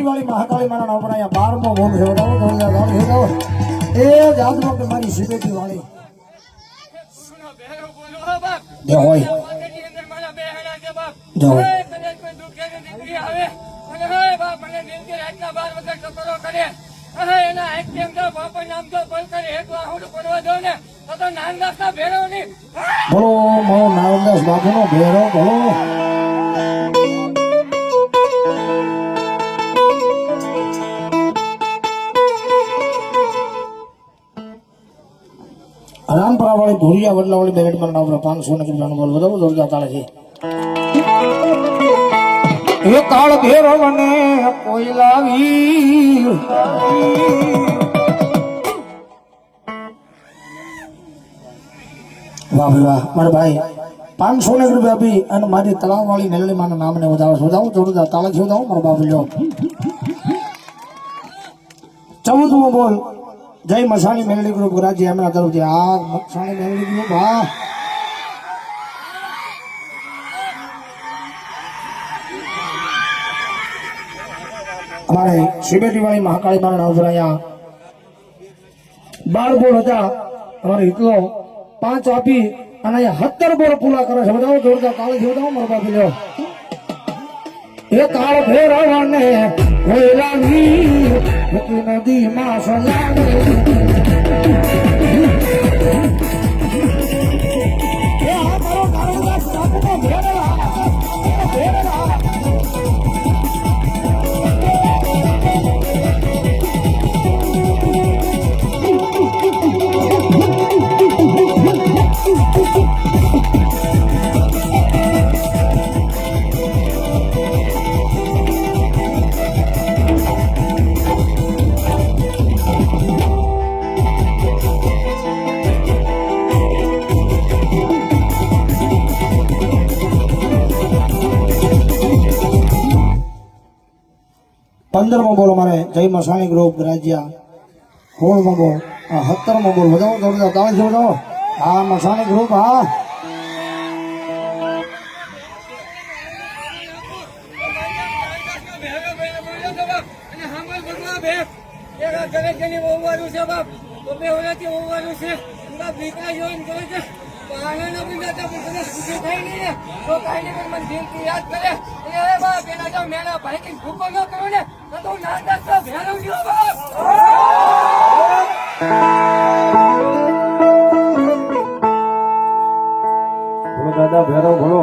વાળી મહાકાળી મારા નામ પર અહીંયા 12મો ભોગ સેવડાવો જોરદાર ગામ સેવડાવો એ જાતમાં કે મારી શિબેટી વાળી જે હોય જો બોલો મારો નારાયણદાસ બાપુનો ભેરો બોલો રામપરા વાળી ભૂરિયા વડલા વાળી બેરેટ માં નામ 500 ને કિલો બોલ વધાવો જોરદાર ચાલે છે એ કાળ ઘેરો મને કોઈ લાવી વાહ વાહ મારા ભાઈ 500 ને રૂપિયા આપી અને મારી તળાવ વાળી મેલડી માના નામને વધાવો જોરદાર તાળા જોરદાર મારો બાપ લ્યો 14મો બોલ જય મસાણી મેલડી ગ્રુપ રાજ્ય એમના તરફથી આ મસાણી મેલડી ગ્રુપ હા અમારે શિબેટી વાળી મહાકાળી માના નામ પર અહીંયા 12 બોલ હતા અમારે એટલો 5 આપી અને અહીંયા 17 બોલ પૂરા કરે છે બધાઓ જોરદાર કાળી જોરદાર મારો બાપ લ્યો એ કાળ ભેરવાને ભેરાવી નદી માં સલાવે એ આ મારો નારાયણદાસ બાપુનો ભેરવા पंद्रमो बोल मारे जय मसाणी ग्रुप राज्य 16मो बोल 17मो बोल बताओ जोरदार ताली से बताओ हाँ मसाणी ग्रुप हाँ याद करे अरे बाप एना जो मेरा भाई की भूखो न करो ने तो नानदास तो भेरो दियो बाप बोलो दादा भेरो बोलो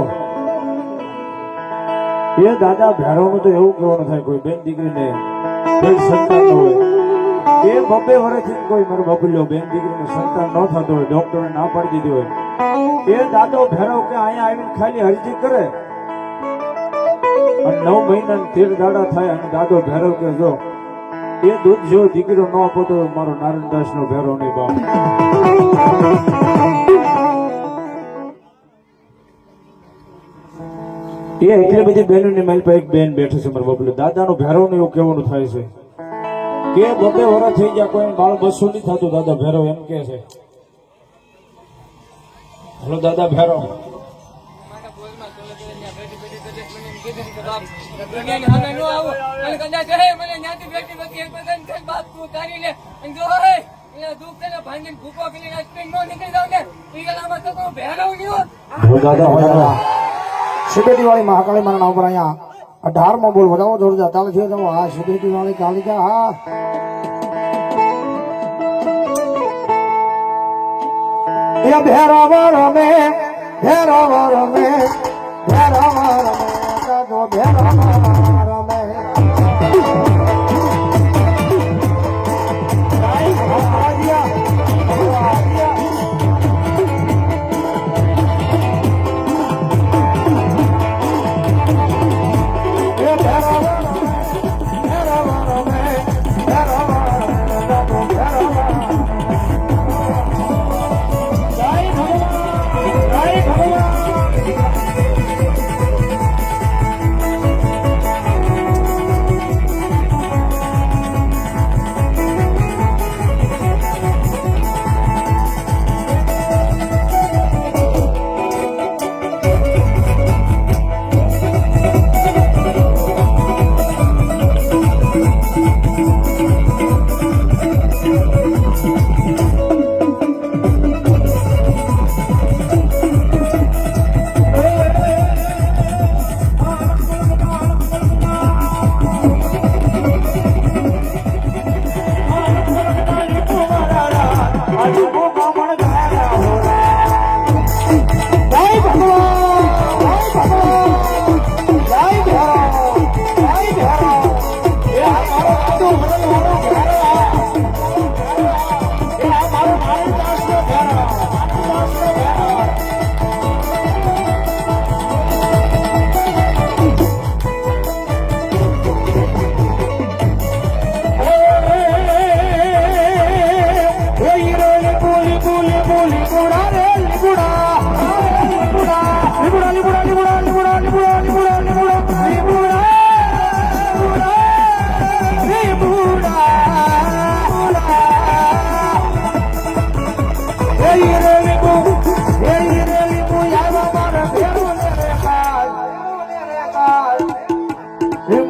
ये दादा भेरो में तो એવું કહેવાનું થાય કોઈ બેન દીકરીને કોઈ સંતાન ન હોય એ બબે વર્ષથી કોઈ મારો બબલ્યો બેન દીકરીને સંતાન ન થતો હોય ડોક્ટરે ના પાડી દીધી હોય એ દાદો ભેરો કે અહીંયા આવીને ખાલી હરજી કરે અને 9 મહિના 13 દાડા થાય અને દાદો ભેરો કે જો એ દૂધ જો દીકરો ન આપો તો મારો નારાયણદાસ નો ભેરો નહીં બાપ એ એટલી બધી બહેનો ની મારી પાસે એક બેન બેઠી છે મારા બાપુ દાદા નો ભેરો ને એવું કહેવાનું થાય છે કે બબે વર્ષ થઈ ગયા કોઈ બાળ બસો નહીં થતું દાદા ભેરો એમ કે છે हेलो दादा भैरो शिबेटी वाली महाकाली माना नाम पर અહીંયા 18મો બોલ વધાવો જોરદાર તાલ છે તો આ शिबेटी वाली કાલિકા હા ये भेरावर में जो भेरावर में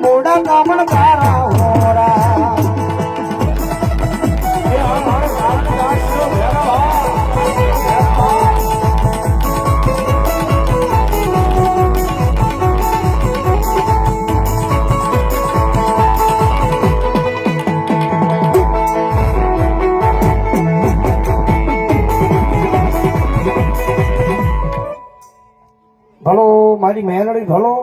મોડા કામણ તારા હોરા ભલો મારી મહેનડી ભલો